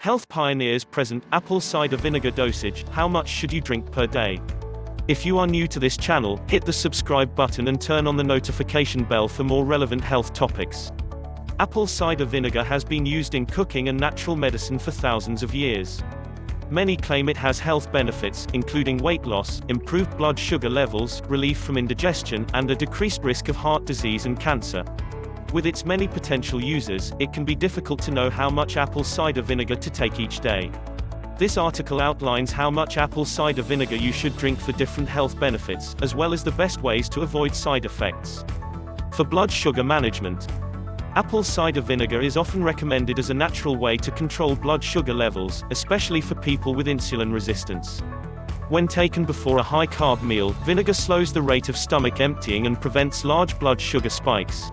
Health pioneers present apple cider vinegar dosage. How much should you drink per day? If you are new to this channel, hit the subscribe button and turn on the notification bell for more relevant health topics. Apple cider vinegar has been used in cooking and natural medicine for thousands of years. Many claim it has health benefits, including weight loss, improved blood sugar levels, relief from indigestion, and a decreased risk of heart disease and cancer. With its many potential uses, it can be difficult to know how much apple cider vinegar to take each day. This article outlines how much apple cider vinegar you should drink for different health benefits, as well as the best ways to avoid side effects. For blood sugar management, apple cider vinegar is often recommended as a natural way to control blood sugar levels, especially for people with insulin resistance. When taken before a high-carb meal, vinegar slows the rate of stomach emptying and prevents large blood sugar spikes.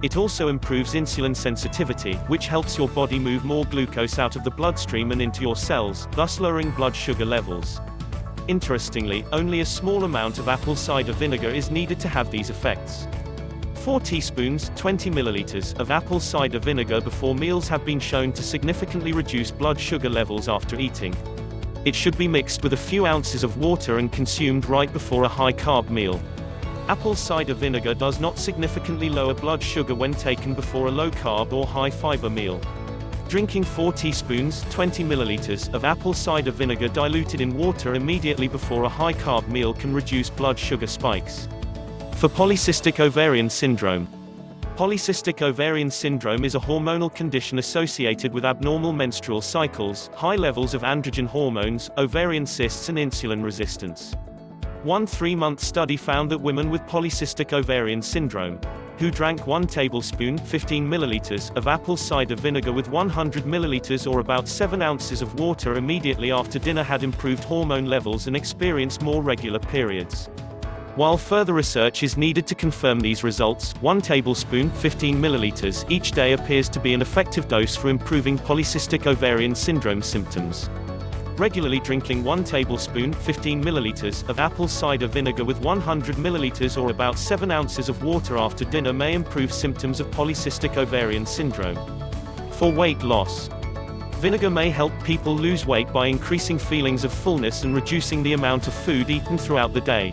It also improves insulin sensitivity, which helps your body move more glucose out of the bloodstream and into your cells, thus lowering blood sugar levels. Interestingly, only a small amount of apple cider vinegar is needed to have these effects. 4 teaspoons 20 milliliters of apple cider vinegar before meals have been shown to significantly reduce blood sugar levels after eating. It should be mixed with a few ounces of water and consumed right before a high-carb meal. Apple cider vinegar does not significantly lower blood sugar when taken before a low-carb or high-fiber meal. Drinking 4 teaspoons 20 milliliters of apple cider vinegar diluted in water immediately before a high-carb meal can reduce blood sugar spikes. For polycystic ovarian syndrome. Polycystic ovarian syndrome is a hormonal condition associated with abnormal menstrual cycles, high levels of androgen hormones, ovarian cysts and insulin resistance. One 3-month study found that women with polycystic ovarian syndrome, who drank 1 tablespoon 15 milliliters of apple cider vinegar with 100 milliliters or about 7 ounces of water immediately after dinner had improved hormone levels and experienced more regular periods. While further research is needed to confirm these results, 1 tablespoon 15 milliliters each day appears to be an effective dose for improving polycystic ovarian syndrome symptoms. Regularly drinking 1 tablespoon 15 milliliters of apple cider vinegar with 100 milliliters or about 7 ounces of water after dinner may improve symptoms of polycystic ovarian syndrome. For weight loss, vinegar may help people lose weight by increasing feelings of fullness and reducing the amount of food eaten throughout the day.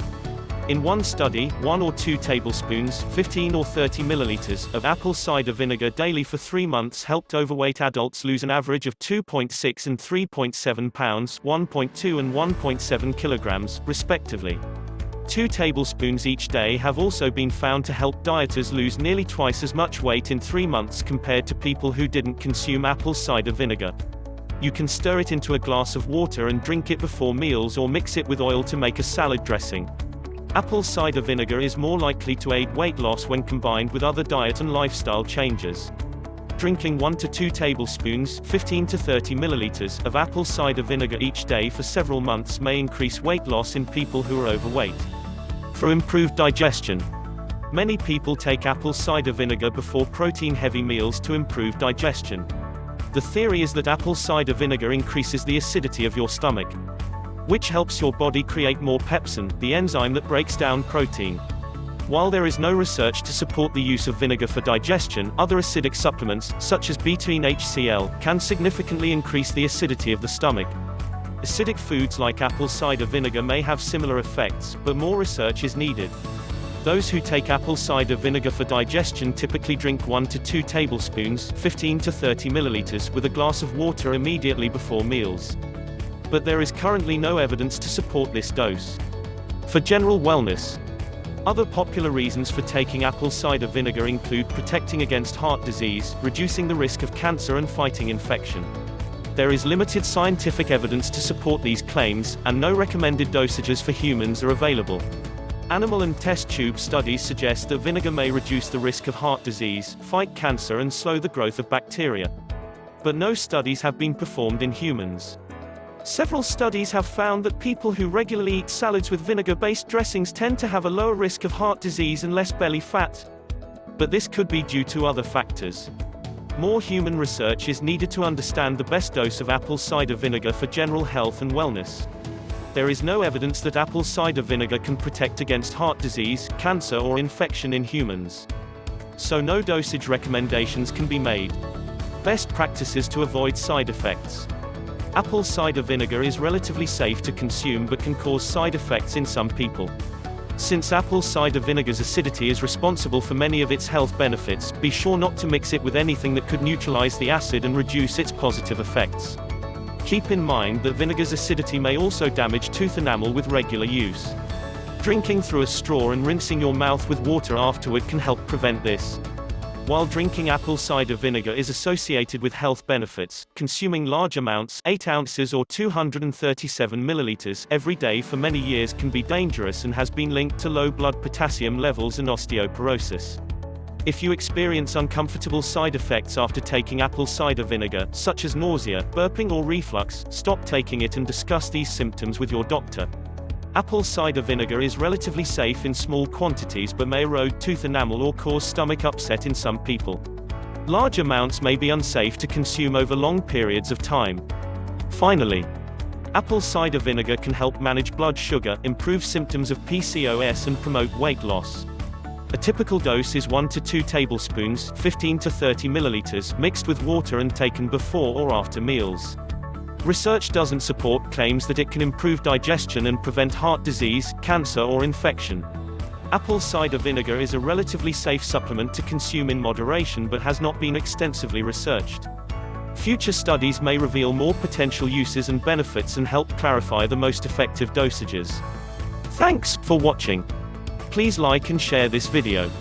In one study, 1 or 2 tablespoons 15 or 30 milliliters of apple cider vinegar daily for 3 months helped overweight adults lose an average of 2.6 and 3.7 pounds, 1.2 and 1.7 kilograms, respectively. 2 tablespoons each day have also been found to help dieters lose nearly twice as much weight in 3 months compared to people who didn't consume apple cider vinegar. You can stir it into a glass of water and drink it before meals or mix it with oil to make a salad dressing. Apple cider vinegar is more likely to aid weight loss when combined with other diet and lifestyle changes. Drinking 1 to 2 tablespoons 15 to 30 milliliters of apple cider vinegar each day for several months may increase weight loss in people who are overweight. For improved digestion, many people take apple cider vinegar before protein-heavy meals to improve digestion. The theory is that apple cider vinegar increases the acidity of your stomach, which helps your body create more pepsin, the enzyme that breaks down protein. While there is no research to support the use of vinegar for digestion, other acidic supplements, such as beta-HCl, can significantly increase the acidity of the stomach. Acidic foods like apple cider vinegar may have similar effects, but more research is needed. Those who take apple cider vinegar for digestion typically drink 1 to 2 tablespoons 15 to 30 milliliters with a glass of water immediately before meals. But there is currently no evidence to support this dose. For general wellness, other popular reasons for taking apple cider vinegar include protecting against heart disease, reducing the risk of cancer and fighting infection. There is limited scientific evidence to support these claims, and no recommended dosages for humans are available. Animal and test tube studies suggest that vinegar may reduce the risk of heart disease, fight cancer and slow the growth of bacteria. But no studies have been performed in humans. Several studies have found that people who regularly eat salads with vinegar-based dressings tend to have a lower risk of heart disease and less belly fat. But this could be due to other factors. More human research is needed to understand the best dose of apple cider vinegar for general health and wellness. There is no evidence that apple cider vinegar can protect against heart disease, cancer or infection in humans. So no dosage recommendations can be made. Best practices to avoid side effects. Apple cider vinegar is relatively safe to consume but can cause side effects in some people. Since apple cider vinegar's acidity is responsible for many of its health benefits, be sure not to mix it with anything that could neutralize the acid and reduce its positive effects. Keep in mind that vinegar's acidity may also damage tooth enamel with regular use. Drinking through a straw and rinsing your mouth with water afterward can help prevent this. While drinking apple cider vinegar is associated with health benefits, consuming large amounts 8 ounces or 237 milliliters every day for many years can be dangerous and has been linked to low blood potassium levels and osteoporosis. If you experience uncomfortable side effects after taking apple cider vinegar, such as nausea, burping or reflux, stop taking it and discuss these symptoms with your doctor. Apple cider vinegar is relatively safe in small quantities but may erode tooth enamel or cause stomach upset in some people. Large amounts may be unsafe to consume over long periods of time. Finally, apple cider vinegar can help manage blood sugar, improve symptoms of PCOS and promote weight loss. A typical dose is 1 to 2 tablespoons, 15 to 30 milliliters, mixed with water and taken before or after meals. Research doesn't support claims that it can improve digestion and prevent heart disease, cancer or infection. Apple cider vinegar is a relatively safe supplement to consume in moderation but has not been extensively researched. Future studies may reveal more potential uses and benefits and help clarify the most effective dosages. Thanks for watching. Please like and share this video.